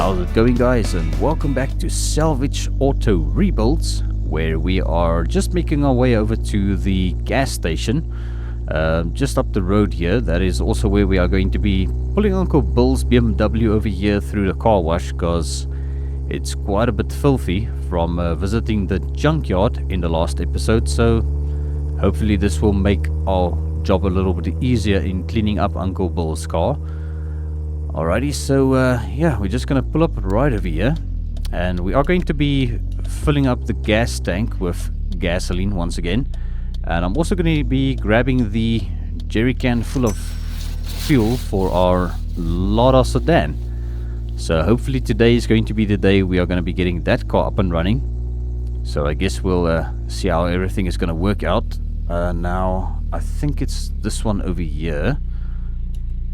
How's it going, guys, and welcome back to Salvage Auto Rebuilds, where we are just making our way over to the gas station just up the road here. That is also where we are going to be pulling Uncle Bill's BMW over here through the car wash, because it's quite a bit filthy from visiting the junkyard in the last episode. So hopefully this will make our job a little bit easier in cleaning up Uncle Bill's car. Alrighty, so yeah, we're just gonna pull up right over here, and we are going to be filling up the gas tank with gasoline once again. And I'm also going to be grabbing the jerry can full of fuel for our Lada sedan. So hopefully today is going to be the day we are going to be getting that car up and running. So I guess we'll see how everything is going to work out. Now I think it's this one over here.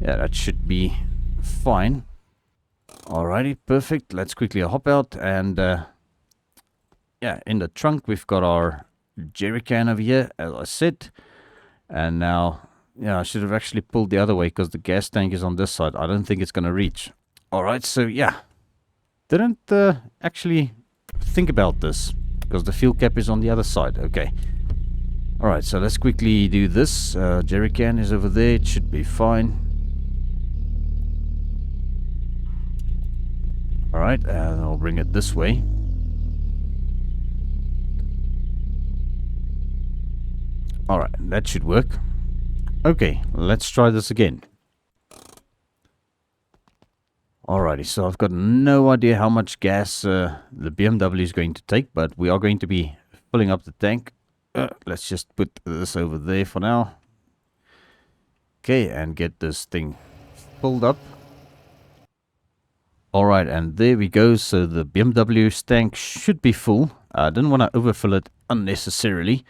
Yeah, that should be fine. Alrighty, perfect. Let's quickly hop out, and yeah, in the trunk we've got our jerry can over here, as I said. And now, yeah, I should have actually pulled the other way because the gas tank is on this side. I don't think it's going to reach. Alright, so yeah, didn't actually think about this because the fuel cap is on the other side. Okay. Alright, so let's quickly do this. Jerry can is over there. It should be fine. Alright, and I'll bring it this way. Alright, that should work. Okay, let's try this again. Alrighty, so I've got no idea how much gas the BMW is going to take, but we are going to be filling up the tank. Let's just put this over there for now. Okay, and get this thing filled up. Alright, and there we go. So the BMW's tank should be full. I didn't want to overfill it unnecessarily.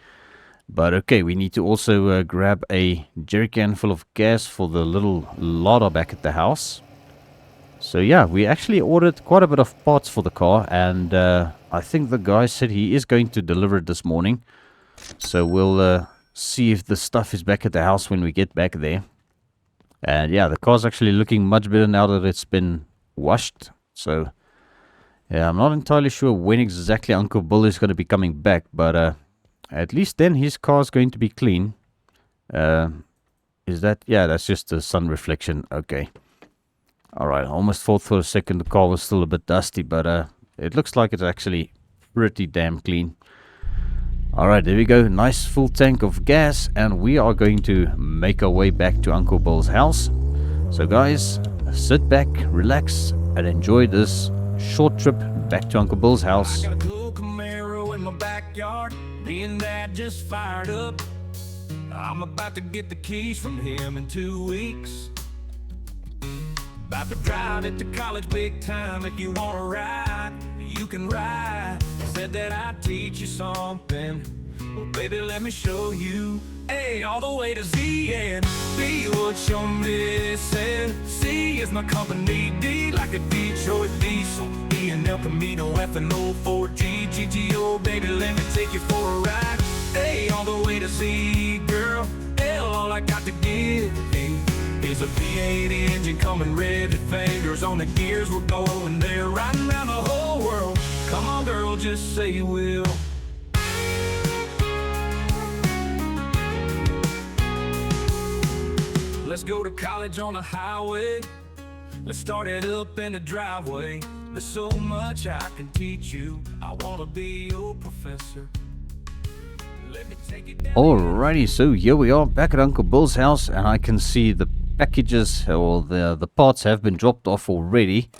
But okay, we need to also grab a jerry can full of gas for the little Lada back at the house. So yeah, we actually ordered quite a bit of parts for the car, and I think the guy said he is going to deliver it this morning. So we'll see if the stuff is back at the house when we get back there. And yeah, the car's actually looking much better now that it's been washed. So yeah, I'm not entirely sure when exactly Uncle Bill is going to be coming back, but at least then his car's going to be clean. Is that? Yeah, that's just the sun reflection. Okay. Alright, I almost thought for a second the car was still a bit dusty, but it looks like it's actually pretty damn clean. Alright, there we go. Nice full tank of gas, and we are going to make our way back to Uncle Bill's house. So guys, sit back, relax, and enjoy this short trip back to Uncle Bill's house. I got a cool Camaro in my backyard. Me and Dad just fired up. I'm about to get the keys from him in 2 weeks. About to drive it to college big time. If you wanna ride, you can ride. Said that I'd teach you something. Well, baby, let me show you. A all the way to Z and B what you're missing. C is my company. D like a Detroit diesel. E and El Camino, F and O4G. GTO, baby, let me take you for a ride. A all the way to Z, girl. L, all I got to give is a V8 engine coming red. Fingers on the gears, we're going there, riding around the whole world. Come on, girl, just say you will. Let's go to college on the highway. Let's start it up in the driveway. There's so much I can teach you. I wanna be your professor. Let me take it down. Alrighty, so here we are back at Uncle Bill's house, and I can see the packages, or the parts have been dropped off already.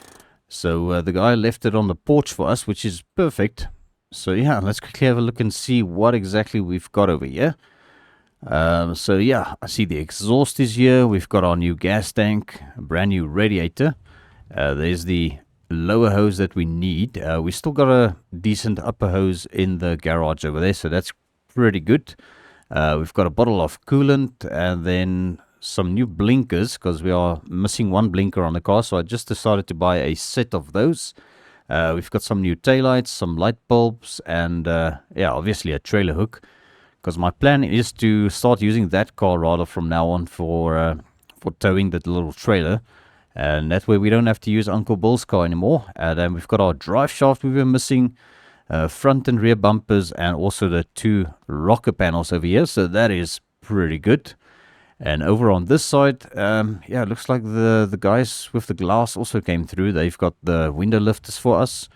So the guy left it on the porch for us, which is perfect. So yeah, let's quickly have a look and see what exactly we've got over here. So yeah, I see the exhaust is here. We've got our new gas tank, a brand new radiator. There's the lower hose that we need. We still got a decent upper hose in the garage over there, so that's pretty good. We've got a bottle of coolant, and then some new blinkers, because we are missing one blinker on the car, so I just decided to buy a set of those. We've got some new taillights, some light bulbs, and yeah, obviously a trailer hook, because my plan is to start using that car rather from now on for towing that little trailer. And that way we don't have to use Uncle Bill's car anymore. And then we've got our drive shaft we were missing, front and rear bumpers, and also the 2 rocker panels over here. So that is pretty good. And over on this side, yeah, it looks like the guys with the glass also came through. They've got the window lifters for us.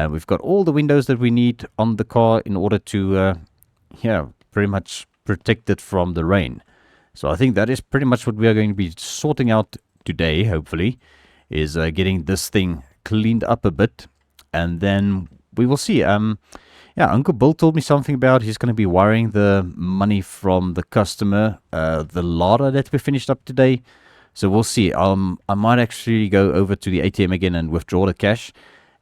We've got all the windows that we need on the car in order to, yeah, pretty much protect it from the rain. So I think that is pretty much what we are going to be sorting out today, hopefully, is getting this thing cleaned up a bit. And then we will see. Yeah, Uncle Bill told me something about he's going to be wiring the money from the customer, the Lara that we finished up today. So we'll see. I might actually go over to the ATM again and withdraw the cash.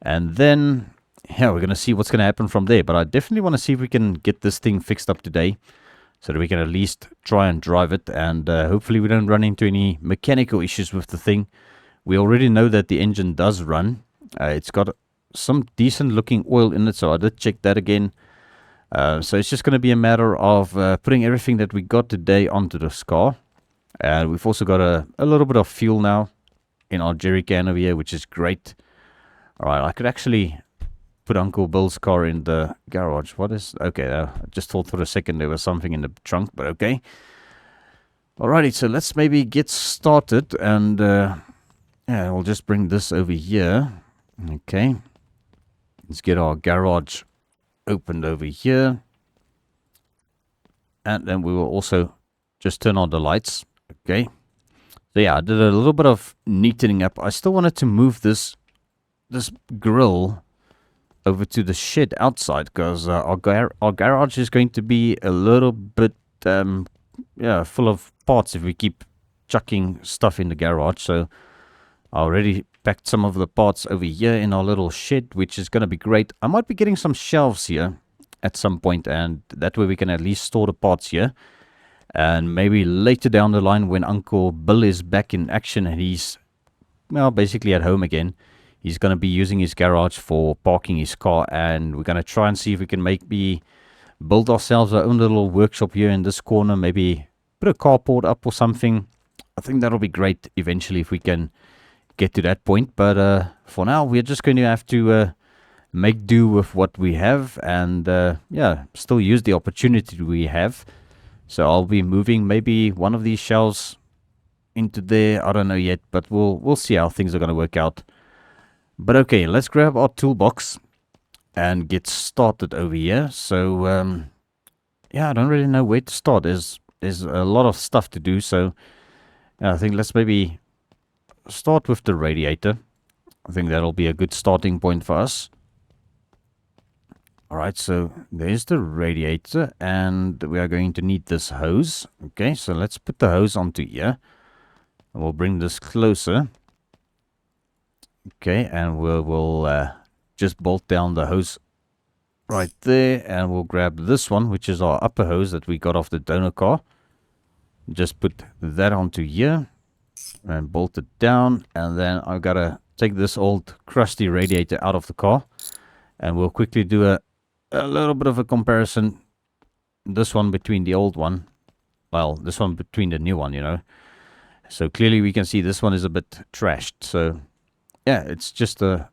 And then, yeah, we're going to see what's going to happen from there. But I definitely want to see if we can get this thing fixed up today, so that we can at least try and drive it. And hopefully we don't run into any mechanical issues with the thing. We already know that the engine does run. It's got some decent looking oil in it, so I did check that again. So it's just going to be a matter of putting everything that we got today onto this car. And we've also got a little bit of fuel now in our jerry can over here, which is great. Alright, I could actually put Uncle Bill's car in the garage. What is... Okay, I just thought for a second there was something in the trunk, but okay. Alrighty, so let's maybe get started. And yeah, we'll just bring this over here. Okay. Let's get our garage opened over here. And then we will also just turn on the lights. Okay. So yeah, I did a little bit of neatening up. I still wanted to move this grill over to the shed outside, because our garage is going to be a little bit yeah, full of parts if we keep chucking stuff in the garage. So I already packed some of the parts over here in our little shed, which is going to be great. I might be getting some shelves here at some point, and that way we can at least store the parts here. And maybe later down the line, when Uncle Bill is back in action and he's, well, basically at home again, he's going to be using his garage for parking his car. And we're going to try and see if we can maybe build ourselves our own little workshop here in this corner. Maybe put a carport up or something. I think that'll be great eventually if we can get to that point. But for now, we're just going to have to make do with what we have. And yeah, still use the opportunity we have. So I'll be moving maybe one of these shelves into there. I don't know yet, but we'll see how things are going to work out. But okay, let's grab our toolbox and get started over here. So yeah, I don't really know where to start. There's a lot of stuff to do. So I think let's maybe start with the radiator. I think that'll be a good starting point for us. Alright, so there's the radiator, and we are going to need this hose. Okay, so let's put the hose onto here. And we'll bring this closer. Okay, and we'll just bolt down the hose right there, and we'll grab this one, which is our upper hose that we got off the donor car. Just put that onto here and bolt it down, and then I've got to take this old crusty radiator out of the car, and we'll quickly do a little bit of a comparison. This one between the old one, well, this one between the new one, you know. So clearly we can see this one is a bit trashed. So yeah, it's just a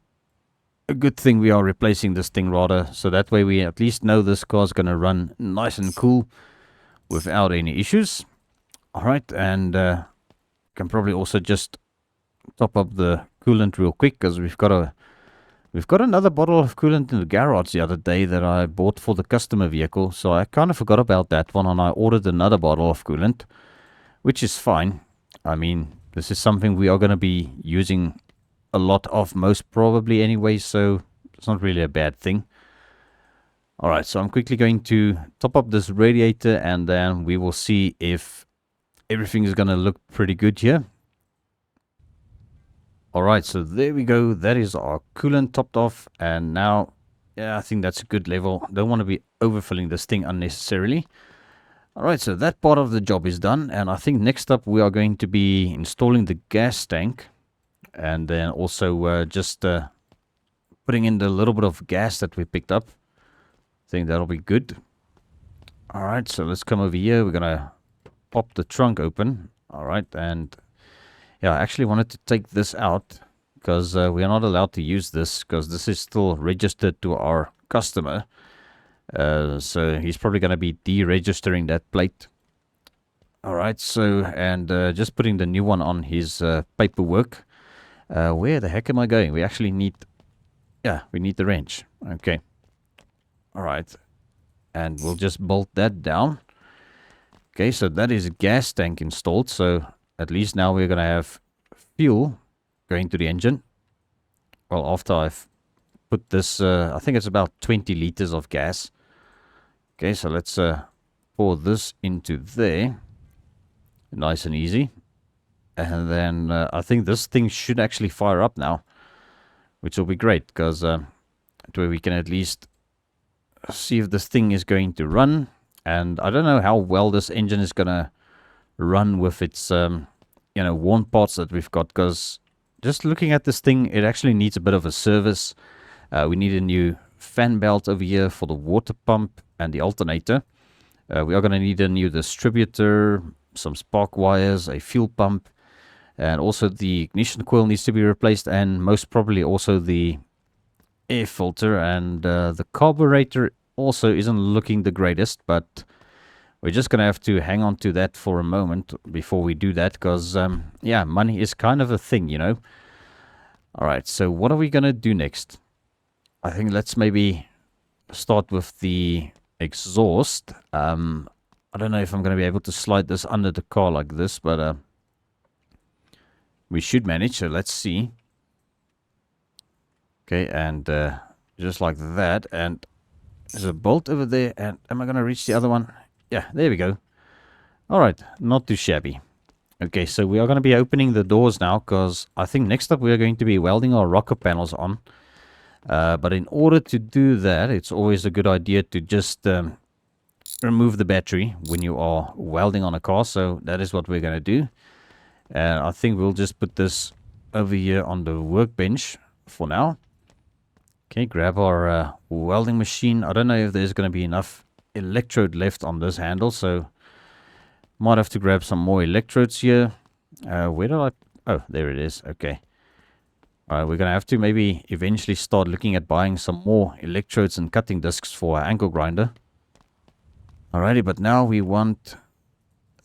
good thing we are replacing this thing rather, so that way we at least know this car's going to run nice and cool without any issues. Alright, and can probably also just top up the coolant real quick, because we've got another bottle of coolant in the garage the other day that I bought for the customer vehicle, so I kind of forgot about that one, and I ordered another bottle of coolant, which is fine. I mean, this is something we are going to be using a lot of, most probably anyway, so it's not really a bad thing. Alright, so I'm quickly going to top up this radiator, and then we will see if everything is going to look pretty good here. Alright, so there we go. That is our coolant topped off, and now, yeah, I think that's a good level. Don't want to be overfilling this thing unnecessarily. Alright, so that part of the job is done, and I think next up we are going to be installing the gas tank. And then also just putting in the little bit of gas that we picked up. I think that'll be good. Alright, so let's come over here. We're going to pop the trunk open. Alright, and Yeah, I actually wanted to take this out because we are not allowed to use this because this is still registered to our customer. So he's probably going to be deregistering that plate. Alright, so, and just putting the new one on his paperwork. Where the heck am I going? We actually need, yeah, we need the wrench. Okay. Alright. And we'll just bolt that down. Okay, so that is a gas tank installed. So at least now we're going to have fuel going to the engine. Well, after I've put this, I think it's about 20 liters of gas. Okay, so let's pour this into there. Nice and easy. And then I think this thing should actually fire up now, which will be great because where we can at least see if this thing is going to run. And I don't know how well this engine is going to run with its, worn parts that we've got, because just looking at this thing, it actually needs a bit of a service. We need a new fan belt over here for the water pump and the alternator. We are going to need a new distributor, some spark wires, a fuel pump, and also the ignition coil needs to be replaced, and most probably also the air filter, and the carburetor also isn't looking the greatest, but we're just going to have to hang on to that for a moment before we do that, because, yeah, money is kind of a thing, you know. Alright, so what are we going to do next? I think let's maybe start with the exhaust. I don't know if I'm going to be able to slide this under the car like this, but we should manage, so let's see. Okay, and just like that, and there's a bolt over there, and am I going to reach the other one? Yeah, there we go. Alright, not too shabby. Okay, so we are going to be opening the doors now, because I think next up we are going to be welding our rocker panels on. But in order to do that, it's always a good idea to just remove the battery when you are welding on a car. So that is what we're going to do. And I think we'll just put this over here on the workbench for now. Okay, grab our welding machine. I don't know if there's going to be enough electrode left on this handle, so might have to grab some more electrodes here. Where did I... Oh, there it is. Okay. Alright, we're going to have to maybe eventually start looking at buying some more electrodes and cutting discs for our angle grinder. Alrighty, but now we want...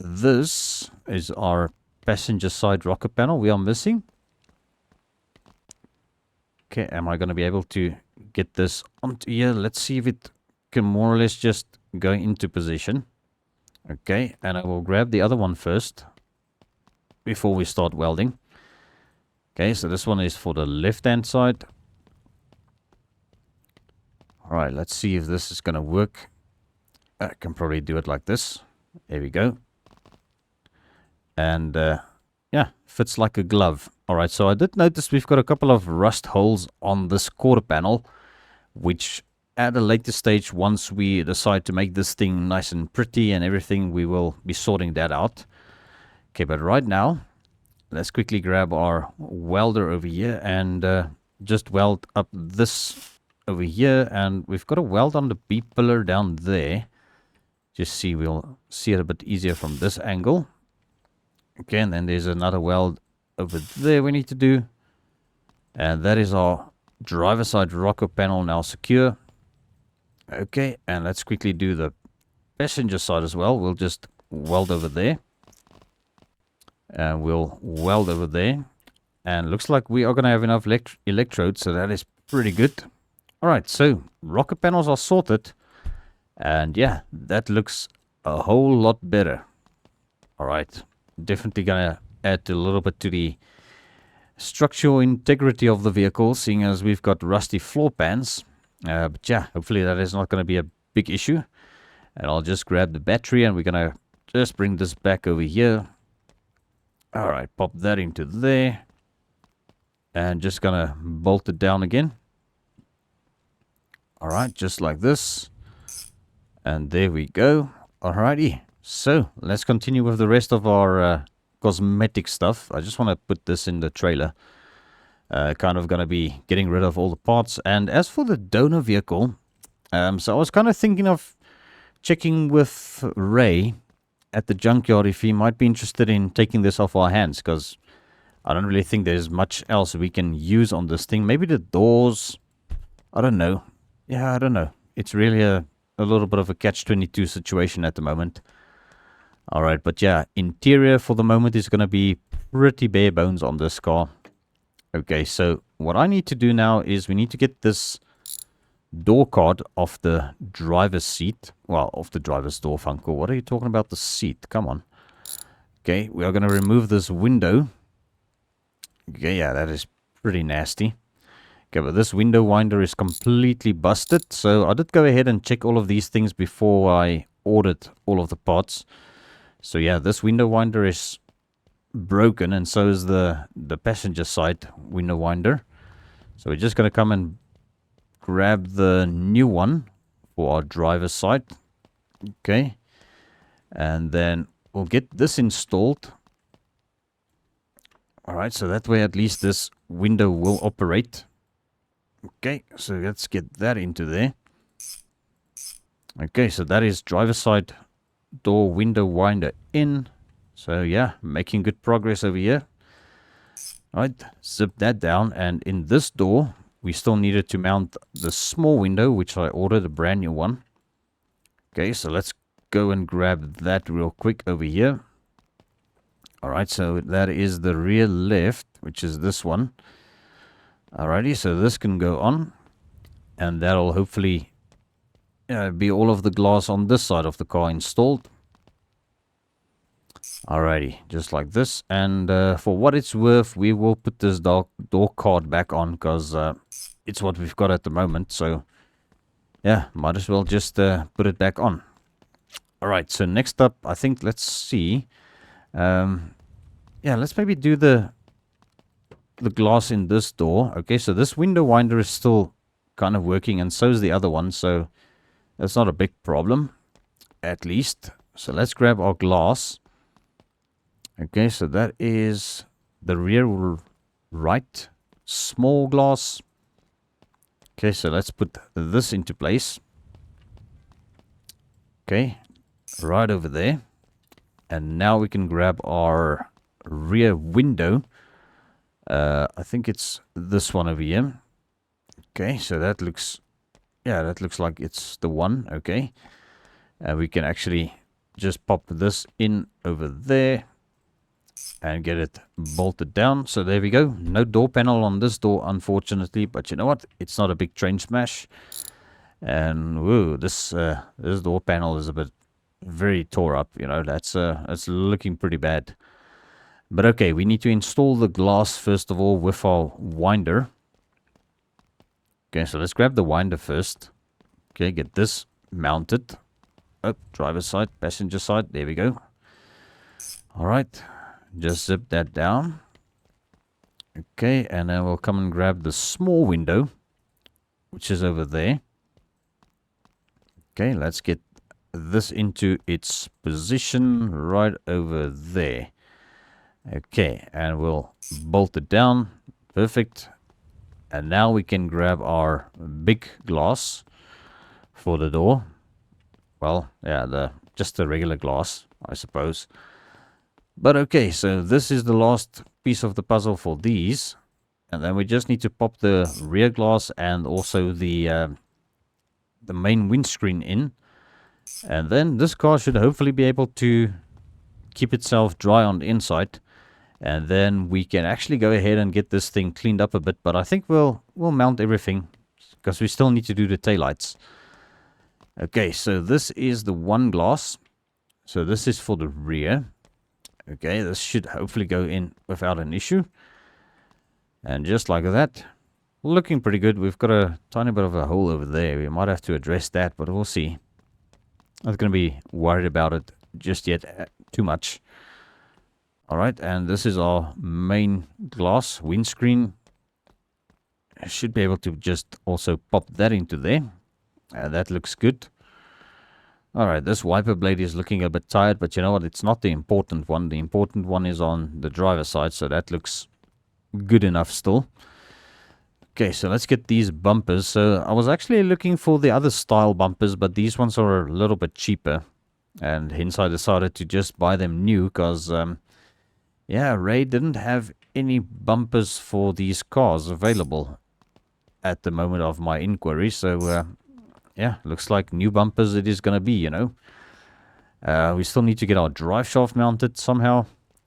This is our passenger side rocker panel we are missing. Okay, am I going to be able to get this onto here? Let's see if it can more or less just go into position. Okay, and I will grab the other one first before we start welding. Okay, so this one is for the left hand side. Alright, let's see if this is going to work. I can probably do it like this. There we go. And yeah, fits like a glove. Alright, so I did notice we've got a couple of rust holes on this quarter panel, which at a later stage, once we decide to make this thing nice and pretty and everything, we will be sorting that out. Okay, but right now, let's quickly grab our welder over here and just weld up this over here. And we've got a weld on the B-pillar down there. Just see, we'll see it a bit easier from this angle. Okay, and then there's another weld over there we need to do. And that is our driver side rocker panel now secure. Okay, and let's quickly do the passenger side as well. We'll just weld over there. And we'll weld over there. And looks like we are going to have enough electrodes, so that is pretty good. Alright, so rocker panels are sorted. And yeah, that looks a whole lot better. Alright, definitely going to add a little bit to the structural integrity of the vehicle, seeing as we've got rusty floor pans. But yeah, hopefully that is not going to be a big issue. And I'll just grab the battery and we're going to just bring this back over here. Alright, pop that into there. And just going to bolt it down again. Alright, just like this. And there we go. Alrighty, so let's continue with the rest of our cosmetic stuff. I just want to put this in the trailer. Kind of going to be getting rid of all the parts. And as for the donor vehicle, so I was kind of thinking of checking with Ray at the junkyard if he might be interested in taking this off our hands, because I don't really think there's much else we can use on this thing. Maybe the doors. I don't know. Yeah, I don't know. It's really a little bit of a catch-22 situation at the moment. Alright, but yeah, interior for the moment is going to be pretty bare bones on this car. Okay, so what I need to do now is we need to get this door card off the driver's seat. Well, off the driver's door, Funko. What are you talking about? The seat? Come on. Okay, we are going to remove this window. Okay, yeah, that is pretty nasty. Okay, but this window winder is completely busted. So I did go ahead and check all of these things before I ordered all of the parts. So yeah, this window winder is broken, and so is the passenger side window winder. So we're just going to come and grab the new one for our driver's side. Okay. And then we'll get this installed. Alright, so that way at least this window will operate. Okay, so let's get that into there. Okay, so that is driver's side door window winder in. So yeah, making good progress over here. Alright, zip that down, and in this door we still needed to mount the small window, which I ordered, a brand new one. Okay, so let's go and grab that real quick over here. Alright, so that is the rear left, which is this one. Alrighty, so this can go on, and that'll hopefully be all of the glass on this side of the car installed. Alrighty, just like this. And for what it's worth, we will put this door card back on, because it's what we've got at the moment. So yeah, might as well just put it back on. Alright, so next up, I think, let's see. Yeah, let's maybe do the glass in this door. Okay, so this window winder is still kind of working, and so is the other one, so that's not a big problem, at least. So let's grab our glass. Okay, so that is the rear right small glass. Okay, so let's put this into place. Okay, right over there. And now we can grab our rear window. I think it's this one over here. Okay, so that looks, yeah, that looks like it's the one. Okay, we can actually just pop this in over there and get it bolted down. So there we go. No door panel on this door, unfortunately, but you know what? It's not a big train smash. And whoa, this door panel is a bit very tore up. You know, that's looking pretty bad. But okay, we need to install the glass first of all with our winder. Okay, so let's grab the winder first. Okay, get this mounted. Oh, driver's side, passenger side. There we go. All right, just zip that down. Okay, and then we'll come and grab the small window, which is over there. Okay, let's get this into its position right over there. Okay, and we'll bolt it down. Perfect. And now we can grab our big glass for the door. Well, yeah, just the regular glass, I suppose. But okay, so this is the last piece of the puzzle for these. And then we just need to pop the rear glass and also the main windscreen in. And then this car should hopefully be able to keep itself dry on the inside. And then we can actually go ahead and get this thing cleaned up a bit. But I think we'll mount everything, because we still need to do the taillights. Okay, so this is the one glass. So this is for the rear. Okay, this should hopefully go in without an issue. And just like that, looking pretty good. We've got a tiny bit of a hole over there. We might have to address that, but we'll see. I'm not going to be worried about it just yet too much. Alright, and this is our main glass windscreen. I should be able to just also pop that into there. That looks good. Alright, this wiper blade is looking a bit tired, but you know what? It's not the important one. The important one is on the driver's side, so that looks good enough still. Okay, so let's get these bumpers. So I was actually looking for the other style bumpers, but these ones are a little bit cheaper. And hence I decided to just buy them new, because yeah, Ray didn't have any bumpers for these cars available at the moment of my inquiry. So, yeah, looks like new bumpers it is going to be, you know. We still need to get our drive shaft mounted somehow.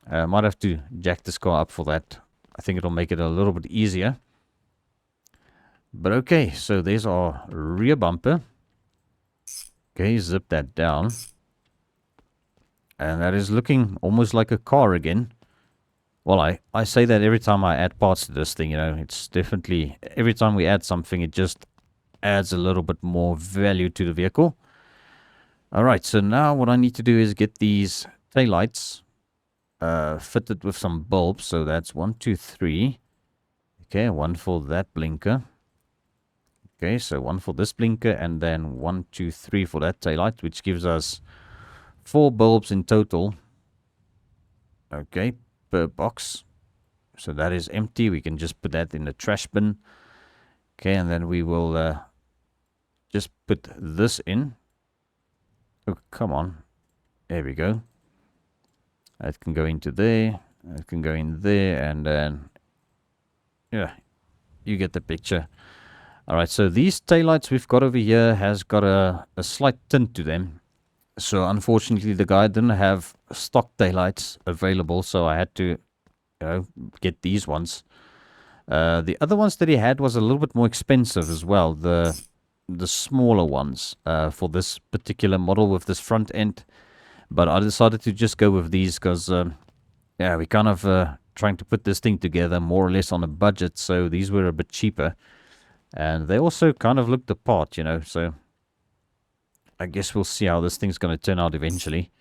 Might have to jack this car up for that. I think it'll make it a little bit easier. But okay, so there's our rear bumper. Okay, zip that down. And that is looking almost like a car again. Well, I say that every time I add parts to this thing, you know. It's definitely, every time we add something, it just adds a little bit more value to the vehicle. Alright, so now what I need to do is get these taillights fitted with some bulbs. So that's 1, 2, 3. Okay, one for that blinker. Okay, so one for this blinker, and then 1, 2, 3 for that taillight, which gives us 4 bulbs in total. Okay, per box. So that is empty. We can just put that in the trash bin. Okay, and then we will just put this in. Oh, come on. There we go. That can go into there. That can go in there, and then, yeah, you get the picture. Alright, so these taillights we've got over here has got a slight tint to them. So unfortunately the guy didn't have stock taillights available, so I had to, you know, get these ones. The other ones that he had was a little bit more expensive as well. The smaller ones for this particular model with this front end. But I decided to just go with these because, yeah, we kind of trying to put this thing together more or less on a budget. So these were a bit cheaper. And they also kind of looked the part, you know, so I guess we'll see how this thing's going to turn out eventually.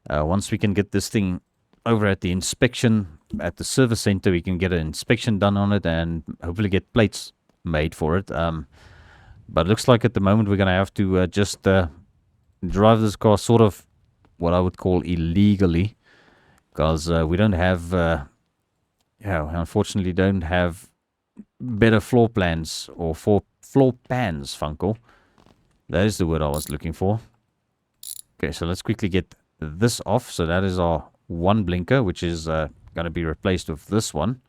Once we can get this thing over at the inspection, at the service center, we can get an inspection done on it and hopefully get plates made for it. But it looks like at the moment we're going to have to just drive this car sort of what I would call illegally. Because we don't have, yeah, unfortunately don't have better floor plans or floor pans, Funko. That is the word I was looking for. Okay, so let's quickly get this off. So that is our one blinker, which is going to be replaced with this one.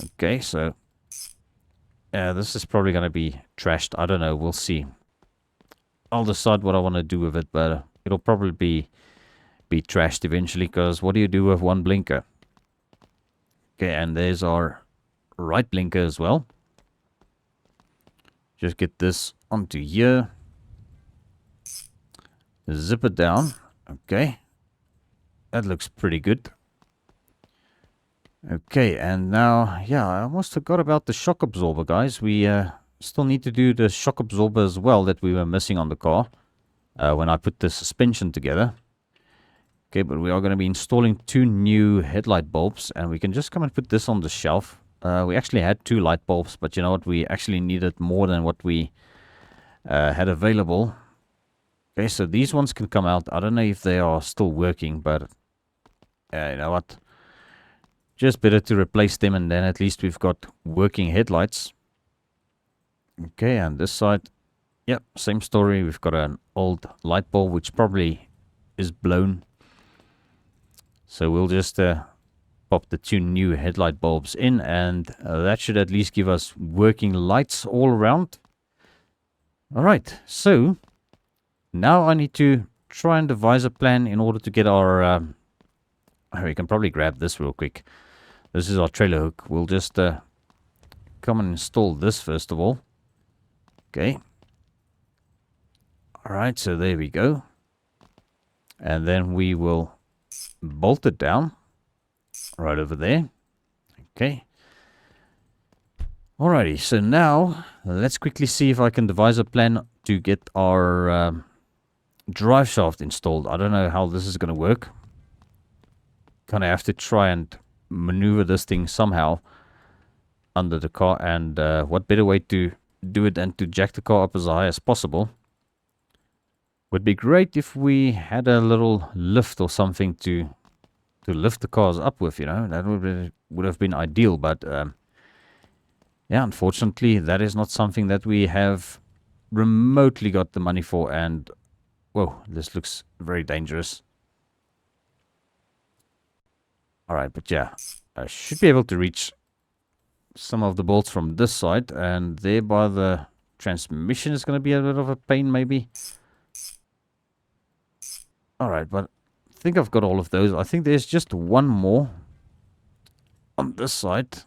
Okay, so this is probably going to be trashed. I don't know. We'll see. I'll decide what I want to do with it, but it'll probably be trashed eventually, because what do you do with one blinker? Okay, and there's our right blinker as well. Just get this onto here. Zip it down. Okay. That looks pretty good. Okay, and now, yeah, I almost forgot about the shock absorber, guys. We still need to do the shock absorber as well that we were missing on the car when I put the suspension together. Okay, but we are going to be installing 2 new headlight bulbs, and we can just come and put this on the shelf. We actually had 2 light bulbs, but you know what? We actually needed more than what we had available. Okay, so these ones can come out. I don't know if they are still working, but you know what? Just better to replace them, and then at least we've got working headlights. Okay, and this side, yep, same story. We've got an old light bulb, which probably is blown. So we'll just pop the 2 new headlight bulbs in, and that should at least give us working lights all around. Alright, so now I need to try and devise a plan in order to get our... we can probably grab this real quick. This is our trailer hook. We'll just come and install this first of all. Okay. Alright, so there we go. And then we will bolt it down right over there. Okay. Alrighty, so now let's quickly see if I can devise a plan to get our drive shaft installed. I don't know how this is going to work. Kind of have to try and maneuver this thing somehow under the car, and what better way to do it than to jack the car up as high as possible. Would be great if we had a little lift or something to lift the cars up with, you know. That would have been ideal, but yeah, unfortunately that is not something that we have remotely got the money for. And whoa, this looks very dangerous. Alright, but yeah, I should be able to reach some of the bolts from this side, and thereby the transmission is going to be a bit of a pain maybe. Alright, but I think I've got all of those. I think there's just one more on this side.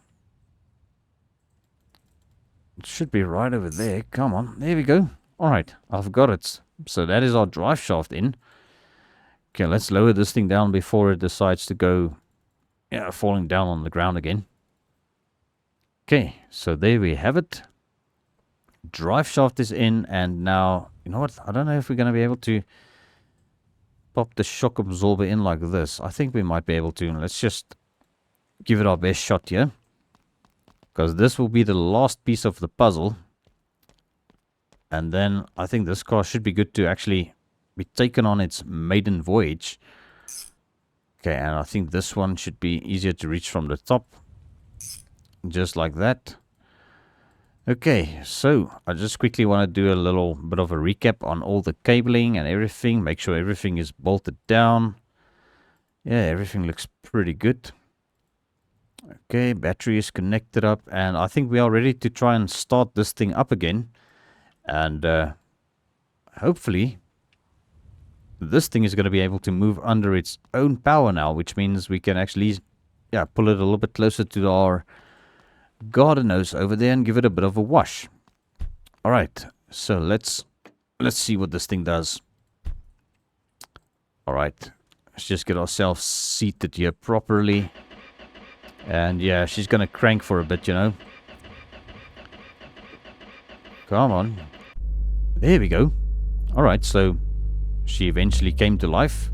It should be right over there. Come on, there we go. Alright, I've got it. So that is our drive shaft in. Okay, let's lower this thing down before it decides to go, yeah, falling down on the ground again. Okay, so there we have it. Drive shaft is in, and now, you know what? I don't know if we're going to be able to pop the shock absorber in like this. I think we might be able to. Let's just give it our best shot here, because this will be the last piece of the puzzle. And then I think this car should be good to actually be taken on its maiden voyage. Okay, and I think this one should be easier to reach from the top. Just like that. Okay, so I just quickly want to do a little bit of a recap on all the cabling and everything. Make sure everything is bolted down. Yeah, everything looks pretty good. Okay, battery is connected up, and I think we are ready to try and start this thing up again. And hopefully this thing is going to be able to move under its own power now, which means we can actually, yeah, pull it a little bit closer to our garden hose over there and give it a bit of a wash. All right, so let's see what this thing does. All right, let's just get ourselves seated here properly. And yeah, she's gonna crank for a bit, you know. Come on. There we go. All right, so she eventually came to life.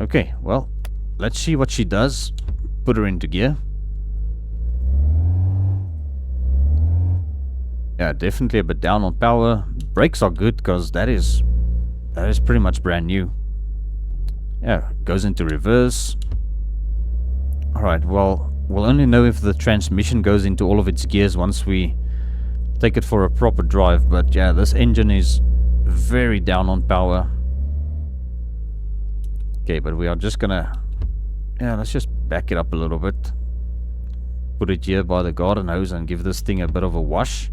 Okay, well, let's see what she does. Put her into gear. Yeah, definitely a bit down on power. Brakes are good because that is pretty much brand new. Yeah, goes into reverse. Alright, well, we'll only know if the transmission goes into all of its gears once we take it for a proper drive. But yeah, this engine is very down on power. Okay, but we are just gonna... yeah, let's just back it up a little bit. Put it here by the garden hose and give this thing a bit of a wash.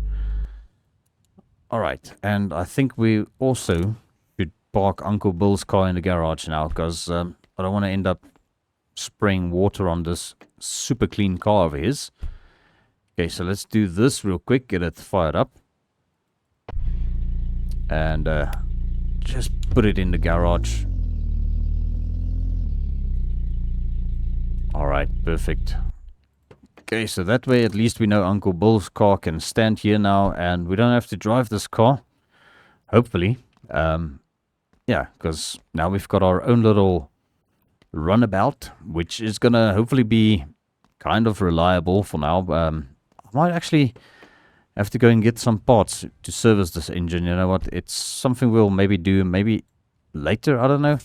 Alright, and I think we also should park Uncle Bill's car in the garage now, because I don't want to end up spraying water on this super clean car of his. Okay, so let's do this real quick, get it fired up. And just put it in the garage. Alright, perfect. Okay, so that way at least we know Uncle Bill's car can stand here now, and we don't have to drive this car. Hopefully. Yeah, because now we've got our own little runabout, which is gonna hopefully be kind of reliable for now. I might actually have to go and get some parts to service this engine. You know what? It's something we'll maybe do maybe later. I don't know.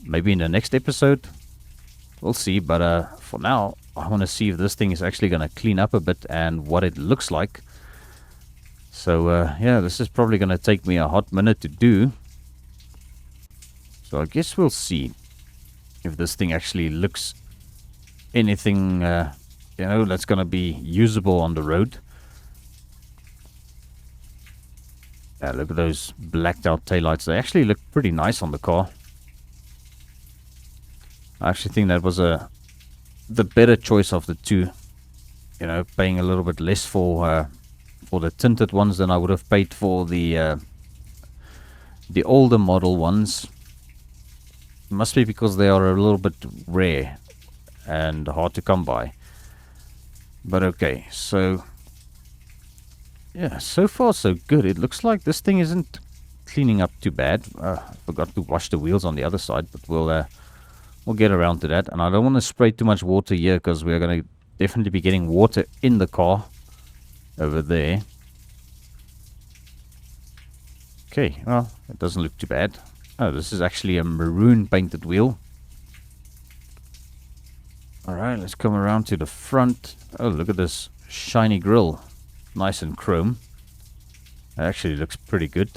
Maybe in the next episode. We'll see, but for now, I want to see if this thing is actually going to clean up a bit and what it looks like. So, yeah, this is probably going to take me a hot minute to do. So I guess we'll see if this thing actually looks anything, you know, that's going to be usable on the road. Yeah, look at those blacked out taillights. They actually look pretty nice on the car. I actually think that was the better choice of the two. You know, paying a little bit less for the tinted ones than I would have paid for the older model ones. It must be because they are a little bit rare and hard to come by. But okay, so yeah, so far so good. It looks like this thing isn't cleaning up too bad. I forgot to wash the wheels on the other side, but we'll get around to that. And I don't want to spray too much water here because we're going to definitely be getting water in the car over there. Okay, well, it doesn't look too bad. Oh, this is actually a maroon painted wheel. Alright, let's come around to the front. Oh, look at this shiny grille. Nice and chrome. It actually looks pretty good.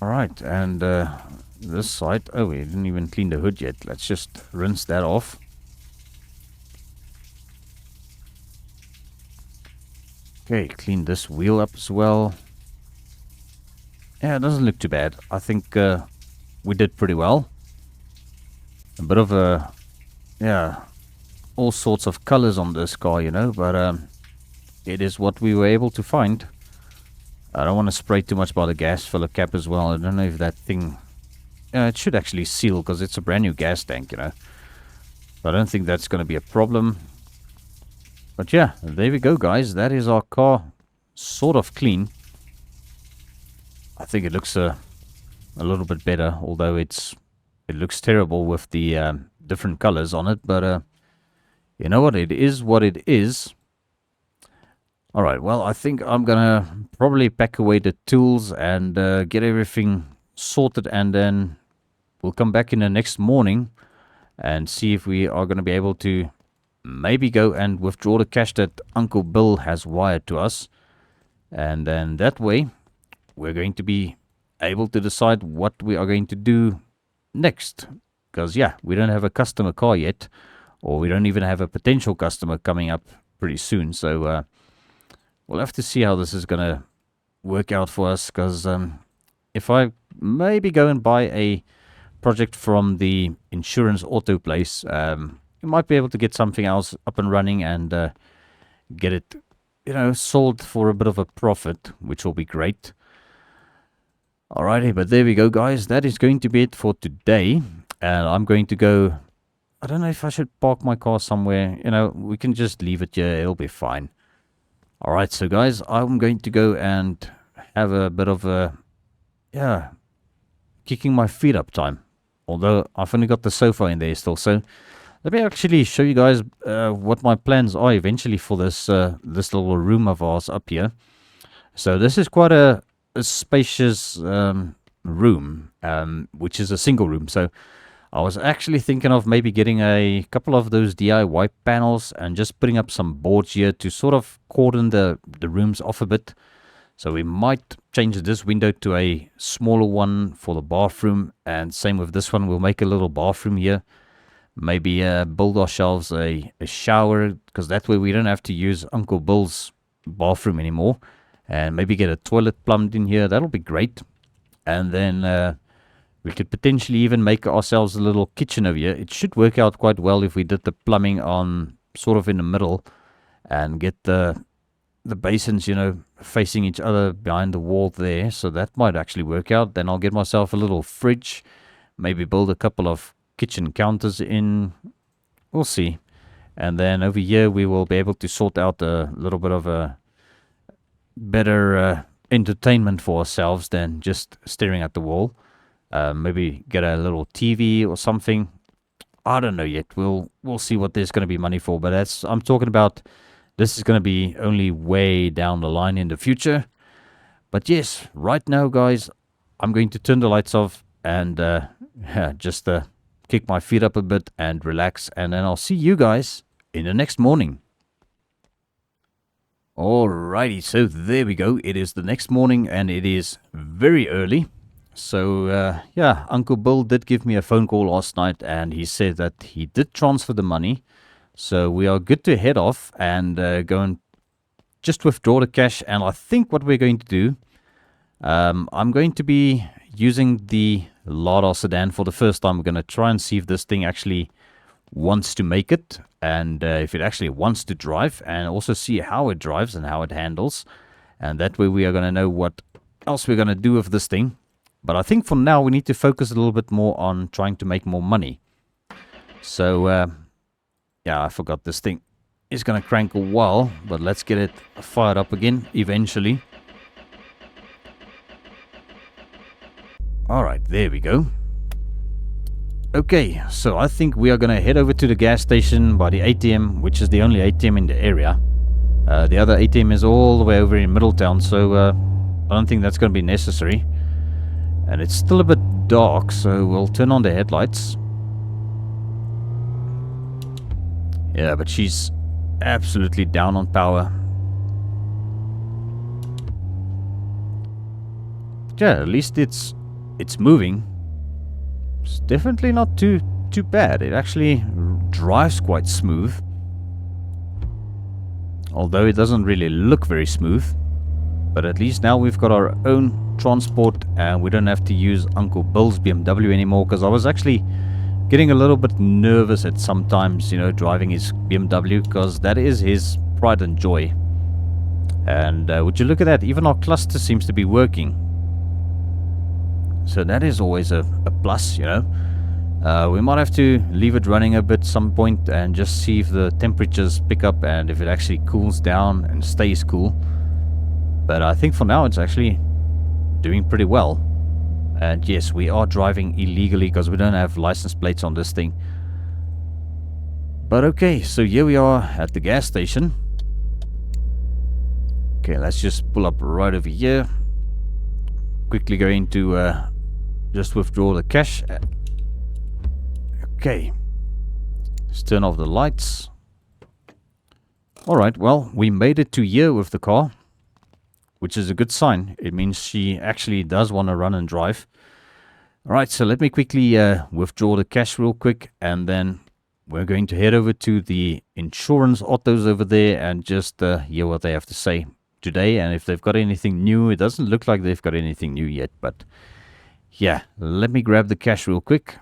Alright, and this side, oh, we didn't even clean the hood yet. Let's just rinse that off. Okay, clean this wheel up as well. Yeah, it doesn't look too bad. I think we did pretty well. A bit of a, yeah, all sorts of colors on this car, you know, but it is what we were able to find. I don't want to spray too much by the gas filler cap as well. I don't know if that thing, it should actually seal because it's a brand new gas tank, you know. I don't think that's going to be a problem. But yeah, there we go, guys. That is our car sort of clean. I think it looks a little bit better, although it looks terrible with the different colors on it. But you know what? It is what it is. Alright, well, I think I'm gonna probably pack away the tools and get everything sorted, and then we'll come back in the next morning and see if we are gonna be able to maybe go and withdraw the cash that Uncle Bill has wired to us. And then that way, we're going to be able to decide what we are going to do next. Because, yeah, we don't have a customer car yet, or we don't even have a potential customer coming up pretty soon. So, we'll have to see how this is going to work out for us, because if I maybe go and buy a project from the insurance auto place, you might be able to get something else up and running and get it, you know, sold for a bit of a profit, which will be great. Alrighty, but there we go, guys. That is going to be it for today. And I'm going to go, I don't know if I should park my car somewhere. You know, we can just leave it here. It'll be fine. Alright, so guys, I'm going to go and have a bit of a, yeah, kicking my feet up time. Although I've only got the sofa in there still. So let me actually show you guys what my plans are eventually for this this little room of ours up here. So this is quite a spacious room, which is a single room. So I was actually thinking of maybe getting a couple of those DIY panels and just putting up some boards here to sort of cordon the rooms off a bit. So we might change this window to a smaller one for the bathroom, and same with this one. We'll make a little bathroom here. Maybe build ourselves a shower, because that way we don't have to use Uncle Bill's bathroom anymore. And maybe get a toilet plumbed in here. That'll be great. And then we could potentially even make ourselves a little kitchen over here. It should work out quite well if we did the plumbing on sort of in the middle and get the basins, you know, facing each other behind the wall there. So that might actually work out. Then I'll get myself a little fridge, maybe build a couple of kitchen counters in. We'll see. And then over here we will be able to sort out a little bit of a better entertainment for ourselves than just staring at the wall. Maybe get a little TV or something. I don't know yet. We'll see what there's going to be money for. But that's, I'm talking about, this is going to be only way down the line in the future. But yes, right now, guys, I'm going to turn the lights off and just kick my feet up a bit and relax. And then I'll see you guys in the next morning. Alrighty, so there we go. It is the next morning and it is very early. So, yeah, Uncle Bill did give me a phone call last night and he said that he did transfer the money. So we are good to head off and go and just withdraw the cash. And I think what we're going to do, I'm going to be using the Lada sedan for the first time. We're going to try and see if this thing actually wants to make it, and if it actually wants to drive, and also see how it drives and how it handles. And that way we are going to know what else we're going to do with this thing. But I think for now we need to focus a little bit more on trying to make more money. So yeah, I forgot this thing is going to crank a while, but let's get it fired up again eventually. Alright, there we go. Okay, so I think we are going to head over to the gas station by the ATM, which is the only ATM in the area. The other ATM is all the way over in Middletown, so I don't think that's going to be necessary. And it's still a bit dark, so we'll turn on the headlights. Yeah, but she's absolutely down on power. Yeah, at least it's it's moving. It's definitely not too bad. It actually drives quite smooth. Although it doesn't really look very smooth. But at least now we've got our own transport and we don't have to use Uncle Bill's BMW anymore, because I was actually getting a little bit nervous at sometimes, you know, driving his BMW, because that is his pride and joy. And would you look at that, even our cluster seems to be working. So that is always a plus, you know. We might have to leave it running a bit some point and just see if the temperatures pick up and if it actually cools down and stays cool. But I think for now it's actually doing pretty well. And yes, we are driving illegally because we don't have license plates on this thing. But okay, so here we are at the gas station. Okay, let's just pull up right over here. Quickly going to just withdraw the cash. Okay. Let's turn off the lights. Alright, well, we made it to here with the car, which is a good sign. It means she actually does want to run and drive. Alright, so let me quickly withdraw the cash real quick, and then we're going to head over to the insurance autos over there and just hear what they have to say today, and if they've got anything new. It doesn't look like they've got anything new yet, but yeah, let me grab the cash real quick.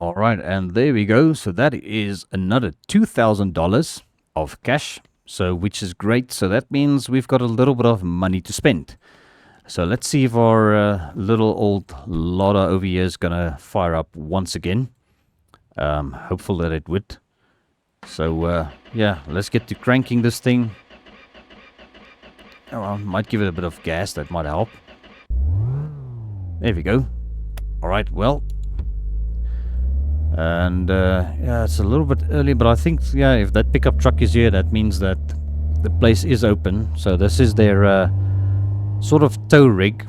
Alright, and there we go. So that is another $2,000 of cash. So, which is great. So that means we've got a little bit of money to spend. So let's see if our little old Loda over here is gonna fire up once again. Hopeful that it would. So yeah, let's get to cranking this thing. Oh, I might give it a bit of gas, that might help. There we go. Alright, well. And yeah, it's a little bit early, but I think, yeah, if that pickup truck is here, that means that the place is open. So this is their sort of tow rig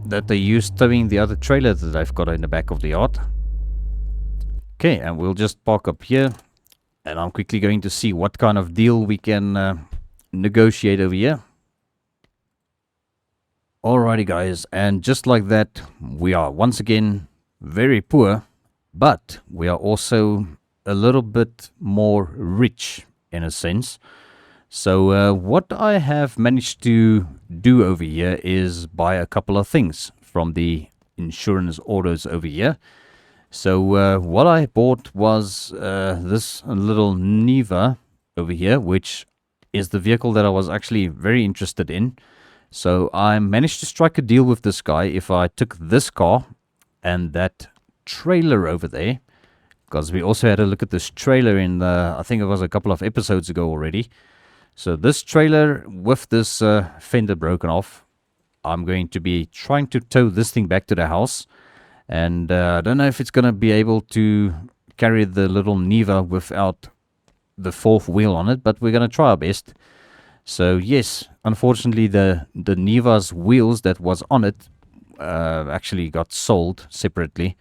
that they use towing the other trailer that they've got in the back of the yard. Okay, and we'll just park up here, and I'm quickly going to see what kind of deal we can negotiate over here. Alrighty guys, and just like that, we are once again very poor. But we are also a little bit more rich in a sense. So what I have managed to do over here is buy a couple of things from the insurance autos over here. So what I bought was this little Niva over here, which is the vehicle that I was actually very interested in. So I managed to strike a deal with this guy if I took this car and that trailer over there, because we also had a look at this trailer in the, I think it was a couple of episodes ago already. So this trailer with this fender broken off, I'm going to be trying to tow this thing back to the house, and I don't know if it's going to be able to carry the little Niva without the fourth wheel on it, but we're going to try our best. So yes, unfortunately the Niva's wheels that was on it actually got sold separately.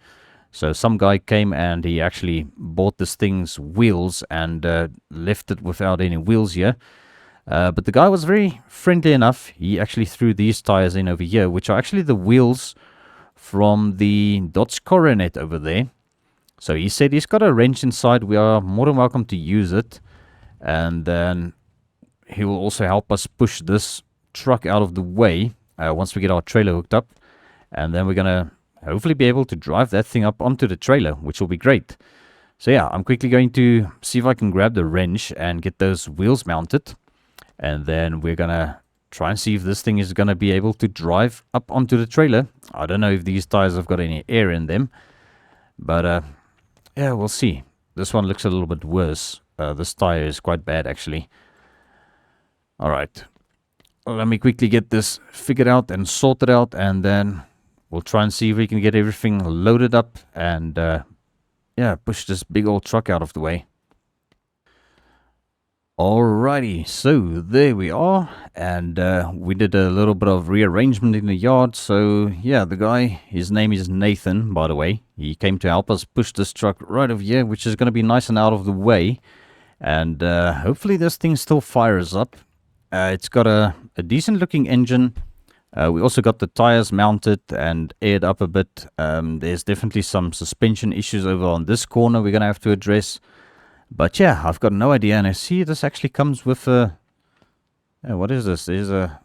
So some guy came and he actually bought this thing's wheels and left it without any wheels here. But the guy was very friendly enough. He actually threw these tires in over here, which are actually the wheels from the Dodge Coronet over there. So he said he's got a wrench inside. We are more than welcome to use it. And then he will also help us push this truck out of the way once we get our trailer hooked up. And then we're going to hopefully be able to drive that thing up onto the trailer, which will be great. So yeah, I'm quickly going to see if I can grab the wrench and get those wheels mounted. And then we're going to try and see if this thing is going to be able to drive up onto the trailer. I don't know if these tires have got any air in them. But yeah, we'll see. This one looks a little bit worse. This tire is quite bad actually. Alright. Let me quickly get this figured out and sorted out, and then we'll try and see if we can get everything loaded up and yeah, push this big old truck out of the way. Alrighty, so there we are, and we did a little bit of rearrangement in the yard. So yeah, the guy, his name is Nathan, by the way. He came to help us push this truck right over here, which is going to be nice and out of the way. And hopefully this thing still fires up. It's got a decent looking engine. We also got the tires mounted and aired up a bit. There's definitely some suspension issues over on this corner we're going to have to address. But yeah, I've got no idea. And I see this actually comes with a... what is this? There's a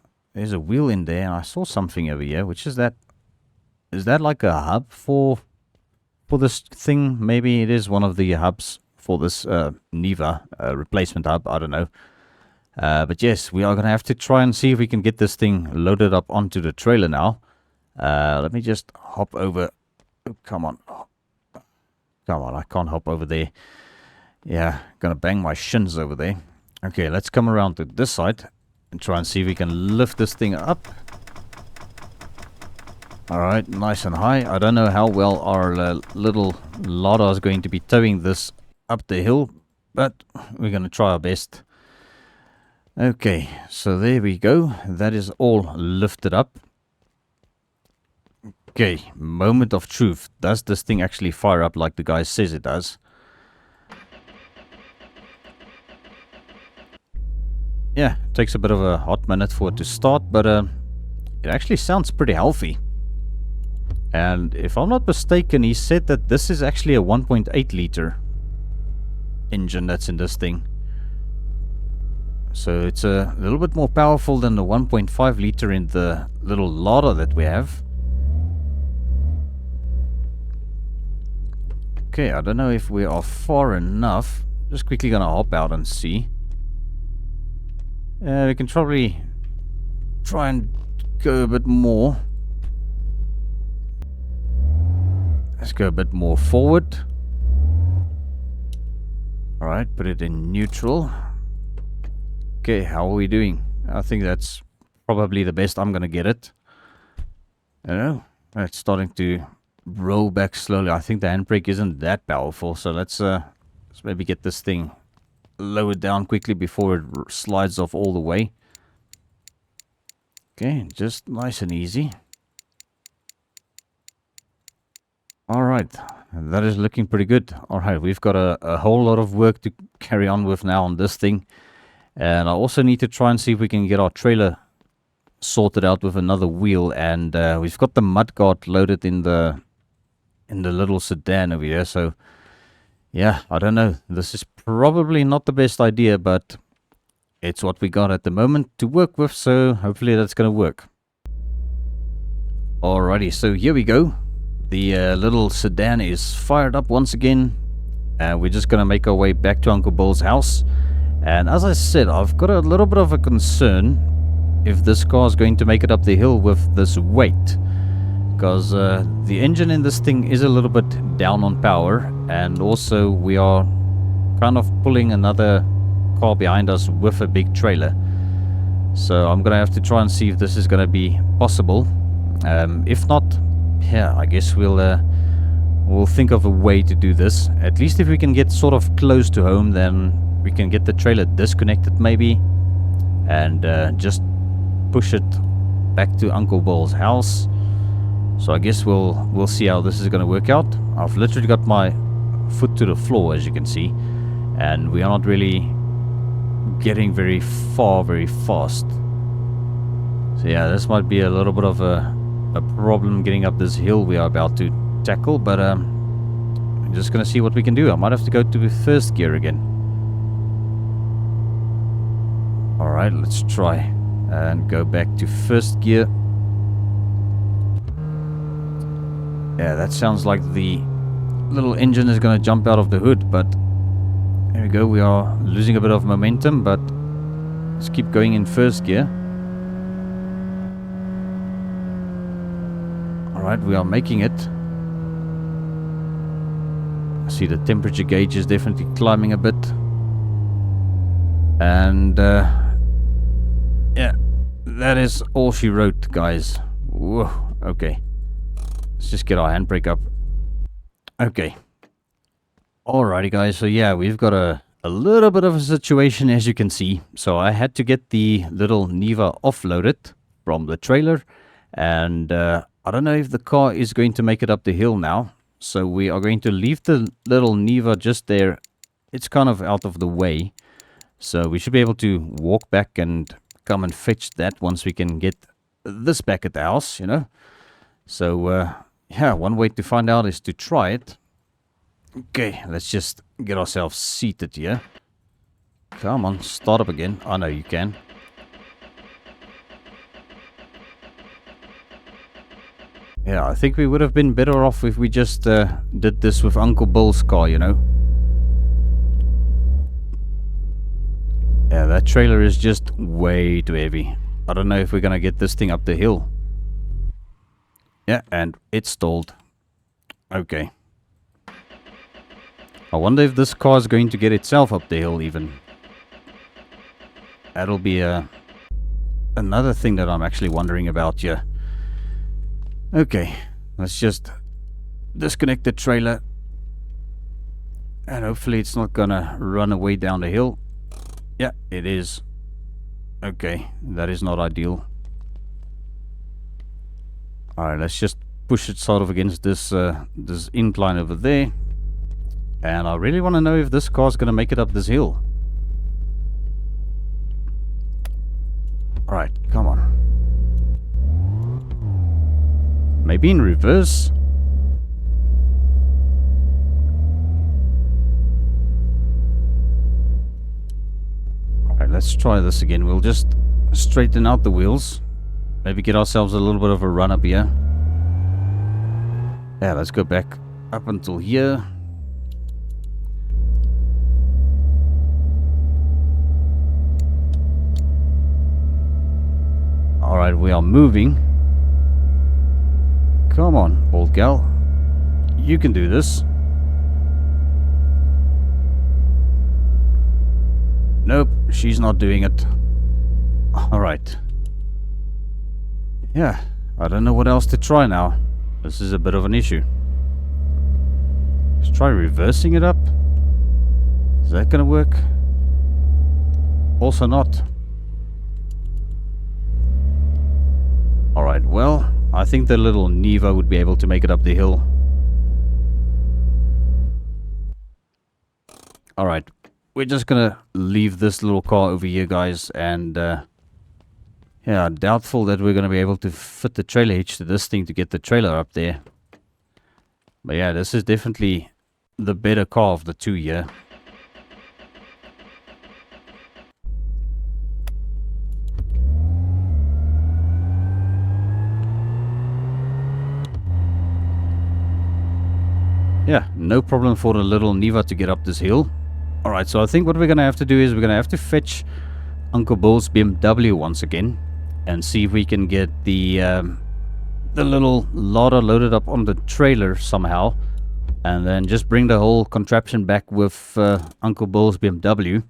wheel in there. And I saw something over here. Which is that? Is that like a hub for this thing? Maybe it is one of the hubs for this Niva replacement hub. I don't know. But yes, we are going to have to try and see if we can get this thing loaded up onto the trailer now. Let me just hop over. Oh, come on. Come on, I can't hop over there. Yeah, gonna bang my shins over there. Okay, let's come around to this side and try and see if we can lift this thing up. Alright, nice and high. I don't know how well our little ladder is going to be towing this up the hill, but we're gonna try our best. Okay, so there we go. That is all lifted up. Okay, moment of truth. Does this thing actually fire up like the guy says it does? Yeah, it takes a bit of a hot minute for it to start, but it actually sounds pretty healthy. And if I'm not mistaken, he said that this is actually a 1.8 liter engine that's in this thing. So it's a little bit more powerful than the 1.5 liter in the little Lada that we have. Okay, I don't know if we are far enough. Just quickly gonna hop out and see. We can probably try and go a bit more. Let's go a bit more forward. Alright, put it in neutral. Okay, how are we doing? I think that's probably the best I'm gonna get it. I know. It's starting to roll back slowly. I think the handbrake isn't that powerful, so let's maybe get this thing lowered down quickly before it slides off all the way. Okay, just nice and easy. Alright, that is looking pretty good. Alright, we've got a whole lot of work to carry on with now on this thing. And I also need to try and see if we can get our trailer sorted out with another wheel. And we've got the mudguard loaded in the little sedan over here. So yeah, I don't know. This is probably not the best idea, but it's what we got at the moment to work with. So hopefully that's going to work. Alrighty, so here we go. The little sedan is fired up once again. And we're just going to make our way back to Uncle Bill's house. And as I said, I've got a little bit of a concern if this car is going to make it up the hill with this weight. Because the engine in this thing is a little bit down on power. And also we are kind of pulling another car behind us with a big trailer. So I'm going to have to try and see if this is going to be possible. If not, yeah, I guess we'll think of a way to do this. At least if we can get sort of close to home, then we can get the trailer disconnected maybe and just push it back to Uncle Bill's house. So I guess we'll see how this is going to work out. I've literally got my foot to the floor, as you can see, and we are not really getting very far very fast. So yeah, this might be a little bit of a problem getting up this hill we are about to tackle, but I'm just going to see what we can do. I might have to go to first gear again. Alright, let's try and go back to first gear. Yeah, that sounds like the little engine is going to jump out of the hood, but there we go. We are losing a bit of momentum, but let's keep going in first gear. Alright, we are making it. I see the temperature gauge is definitely climbing a bit. And yeah, that is all she wrote, guys. Whoa, okay. Let's just get our handbrake up. Okay. Alrighty, guys. So yeah, we've got a little bit of a situation, as you can see. So I had to get the little Niva offloaded from the trailer. And I don't know if the car is going to make it up the hill now. So we are going to leave the little Niva just there. It's kind of out of the way. So we should be able to walk back and come and fetch that once we can get this back at the house, you know. So, yeah, one way to find out is to try it. Okay, let's just get ourselves seated here. Come on, start up again. I know you can. Yeah, I think we would have been better off if we just did this with Uncle Bill's car, you know. Yeah, that trailer is just way too heavy. I don't know if we're gonna get this thing up the hill. Yeah, and it stalled. Okay. I wonder if this car is going to get itself up the hill even. That'll be another thing that I'm actually wondering about here. Okay, let's just disconnect the trailer. And hopefully it's not gonna run away down the hill. Yeah, it is. Okay, that is not ideal. Alright, let's just push it sort of against this this incline over there. And I really want to know if this car's gonna make it up this hill. Alright, come on. Maybe in reverse? Alright, let's try this again. We'll just straighten out the wheels. Maybe get ourselves a little bit of a run up here. Yeah, let's go back up until here. Alright, we are moving. Come on, old gal. You can do this. Nope, she's not doing it. Alright. Yeah, I don't know what else to try now. This is a bit of an issue. Let's try reversing it up. Is that gonna work? Also not. Alright, well, I think the little Neva would be able to make it up the hill. Alright, we're just gonna leave this little car over here, guys, and yeah, doubtful that we're gonna be able to fit the trailer hitch to this thing to get the trailer up there. But yeah, this is definitely the better car of the two here. Yeah, no problem for the little Neva to get up this hill. Alright, so I think what we're going to have to do is we're going to have to fetch Uncle Bill's BMW once again. And see if we can get the little loader loaded up on the trailer somehow. And then just bring the whole contraption back with Uncle Bill's BMW.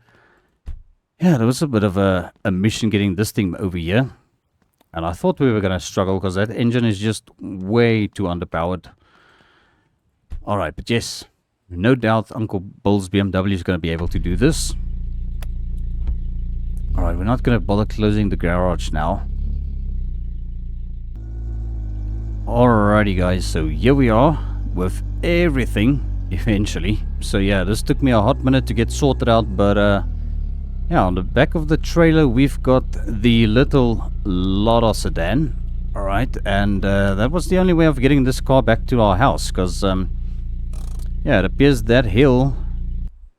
Yeah, there was a bit of a mission getting this thing over here. And I thought we were going to struggle because that engine is just way too underpowered. Alright, but yes, no doubt Uncle Bill's BMW is going to be able to do this. Alright, we're not going to bother closing the garage now. Alrighty guys, so here we are with everything eventually. So yeah, this took me a hot minute to get sorted out, but yeah, on the back of the trailer we've got the little Lada sedan. Alright, and that was the only way of getting this car back to our house, because yeah, it appears that hill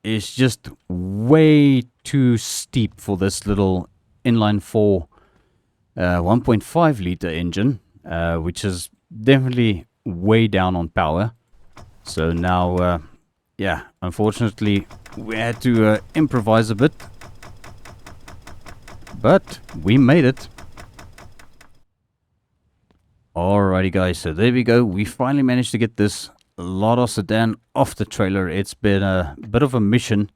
is just way too steep for this little inline 4 1.5 liter engine, which is definitely way down on power. So now, yeah, unfortunately we had to improvise a bit, but we made it. Alrighty guys, so there we go. We finally managed to get this Lada sedan off the trailer. It's been a bit of a mission.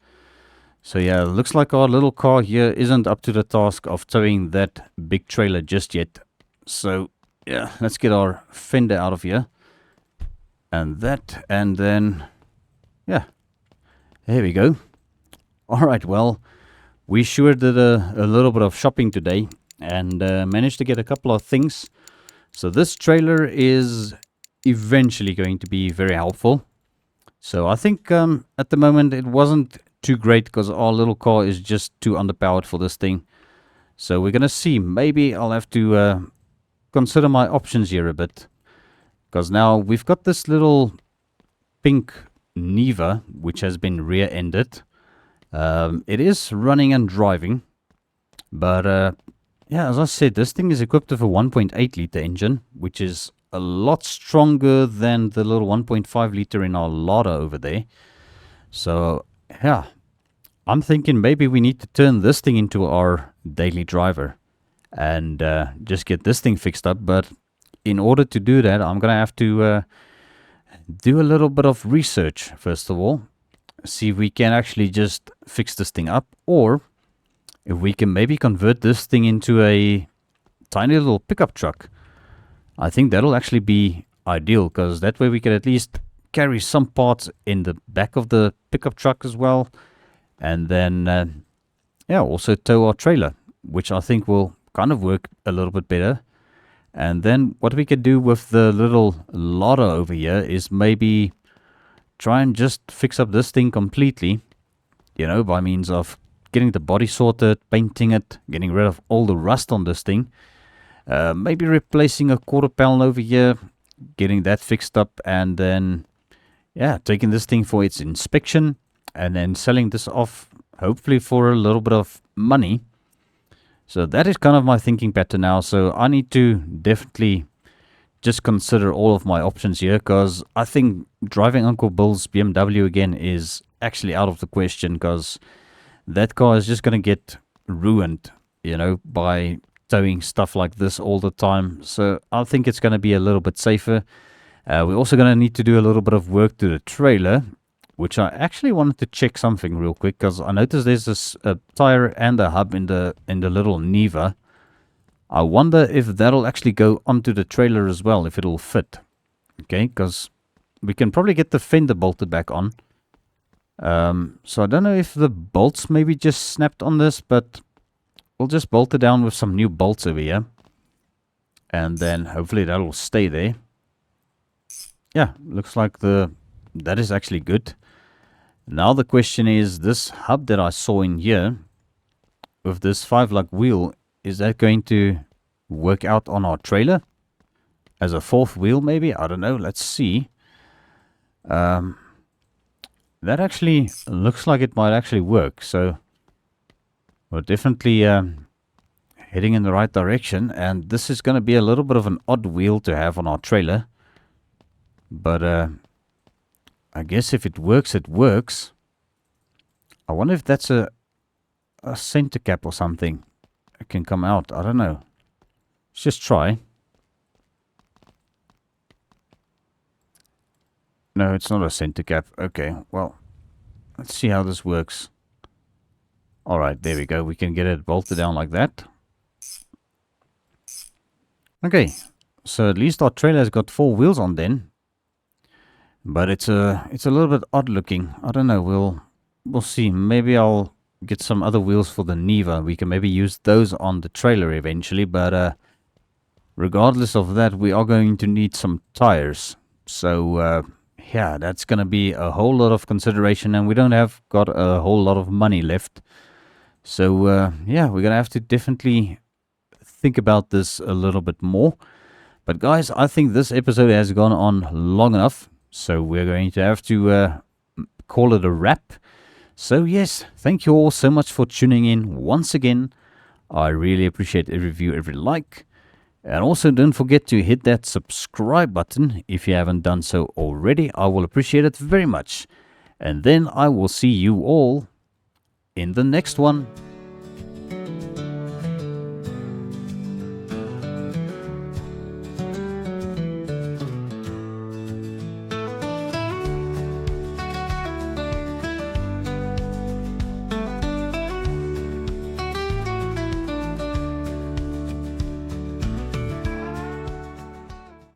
So yeah, looks like our little car here isn't up to the task of towing that big trailer just yet. So yeah, let's get our fender out of here. And that, and then, yeah, there we go. Alright, well, we sure did a little bit of shopping today and managed to get a couple of things. So this trailer is eventually going to be very helpful. So I think at the moment it wasn't too great because our little car is just too underpowered for this thing. So we're gonna see. Maybe I'll have to consider my options here a bit. Because now we've got this little pink Neva, which has been rear-ended. It is running and driving. But, yeah, as I said, this thing is equipped with a 1.8 liter engine, which is a lot stronger than the little 1.5 liter in our Lada over there. So, yeah, I'm thinking maybe we need to turn this thing into our daily driver and just get this thing fixed up. But in order to do that, I'm going to have to do a little bit of research, first of all. See if we can actually just fix this thing up, or if we can maybe convert this thing into a tiny little pickup truck. I think that'll actually be ideal, because that way we can at least carry some parts in the back of the pickup truck as well. And then, yeah, also tow our trailer, which I think will kind of work a little bit better. And then what we could do with the little Lada over here is maybe try and just fix up this thing completely, you know, by means of getting the body sorted, painting it, getting rid of all the rust on this thing. Maybe replacing a quarter panel over here, getting that fixed up, and then, yeah, taking this thing for its inspection, and then selling this off, hopefully for a little bit of money. So that is kind of my thinking pattern now. So I need to definitely just consider all of my options here, because I think driving Uncle Bill's BMW again is actually out of the question, because that car is just going to get ruined, you know, by towing stuff like this all the time. So I think it's going to be a little bit safer. We're also going to need to do a little bit of work to the trailer, which I actually wanted to check something real quick, because I noticed there's a tire and a hub in the little Neva. I wonder if that'll actually go onto the trailer as well, if it'll fit. Okay, because we can probably get the fender bolted back on. So I don't know if the bolts maybe just snapped on this, but we'll just bolt it down with some new bolts over here. And then hopefully that'll stay there. Yeah, looks like that is actually good. Now the question is, this hub that I saw in here with this 5-lug wheel, is that going to work out on our trailer as a 4th wheel maybe? I don't know. Let's see. That actually looks like it might actually work. So we're definitely heading in the right direction. And this is going to be a little bit of an odd wheel to have on our trailer. But I guess if it works, it works. I wonder if that's a center cap or something. It can come out. I don't know. Let's just try. No, it's not a center cap. Okay, well, let's see how this works. Alright, there we go. We can get it bolted down like that. Okay, so at least our trailer has got 4 wheels on then. But it's a little bit odd looking. I don't know. We'll see. Maybe I'll get some other wheels for the Neva. We can maybe use those on the trailer eventually. But regardless of that, we are going to need some tires. So yeah, that's going to be a whole lot of consideration, and we don't have got a whole lot of money left. So yeah, we're going to have to definitely think about this a little bit more. But guys, I think this episode has gone on long enough. So we're going to have to call it a wrap. So yes, thank you all so much for tuning in once again. I really appreciate every view, every like. And also don't forget to hit that subscribe button if you haven't done so already. I will appreciate it very much. And then I will see you all in the next one.